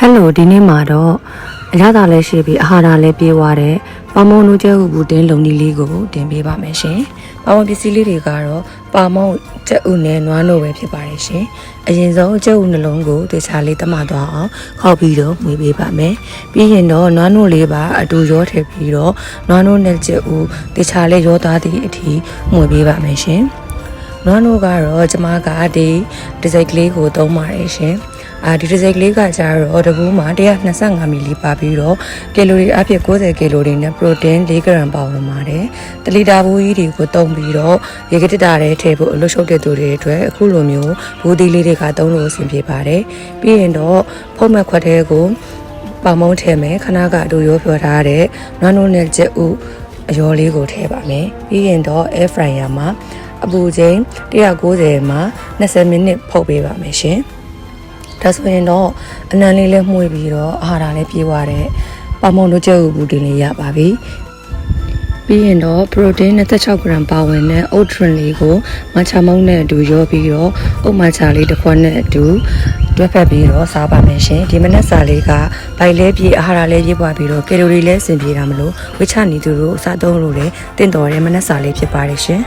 Hello ဒီနေ့မှာတော့အရသာလည်းရှိပြီးအာဟာရလည်းပြေးသွားတဲ့ပါမုံနိုးကျဲဥဘူးတင်းလုံနီလေးကိုတင်ပေးပါမယ်ရှင်။ပါမုံပစ္စည်းလေးတွေကတော့ပါမုံကျက်ဥနဲ့နွားနို့ပဲဖြစ်ပါတယ်ရှင်။အရင်ဆုံးကျက်ဥနှလုံးကိုတေချာလေးတမသွားအောင်ခောက်ပြီးတော့မှွေပေးပါမယ်။ပြီးရင်တော့နွားနို့လေးပါအတူရောထည့်ပြီးတော့နွားနို့နဲ့ကျက်ဥတေချာလေးရောသားသည့်အထိမှွေပေးပါမယ်ရှင်။နွားနို့ကတော့ကျမကဒီစိတ်ကလေးကိုသုံးပါတယ်ရှင်။ဒီတစ်စိတ်ကလေးကကြတော့တပူးမှာ125မီလီပါပြီးတော့ကီလိုရီအဖြစ်90ကီလိုရီနဲ့ပရိုတင်း4ဂရမ်ပါဝင်ပါတယ်။တလီတာဘူးကြီးတွေကိုတုံးပြီးတော့ရေကတစ်တာထဲထည့်ဖို့အလွတ်ရှုပ်တဲ့သူတွေအတွက်အခုလိုမျိုးဘူးသီးလေးတွေကသုံးလို့အဆင်ပြေပါတယ်။ပြီးရင်တော့ဖုံးမဲ့ခွက်သေးကိုပေါင်မုံထည့်မယ်ခဏကအတူရောဖြောထားတဲ့နွားနို့နဲ့ကျက်ဥအရောလေးကိုထည့်ပါမယ်။ပြီးရင်တော့ air fryer မှာအပူချိန်190မှာ20မိနစ်ဖုတ်ပေးပါမယ်ရှင်။ဒါဆိုရင်တော့အနံလေးလည်းမှုေးပြီးတော့အာဟာရလည်းပြေးသွားတဲ့ပါမုံတို့ကျုပ်ဘူးတင်လေးရပါပြီပြီးရင်တော့ protein 26 gram ပါဝင်တဲ့ oat drink လေးကိုမချမုံနဲ့အတူရောပြီးတော့အုတ်မချလေးတစ်ခွက်နဲ့အတူတွဲဖက်ပြီးတော့စားပါမယ်ရှင်ဒီမနက်စာလေးကဗိုက်လဲပြေးအာဟာရလည်းပြေးပွားပြီးတော့ကီလိုရီလည်းအဆင်ပြေတာမလို့ဝိချနေသူတို့အစားသုံးလို့လည်းတင့်တော်တဲ့မနက်စာလေးဖြစ်ပါတယ်ရှင်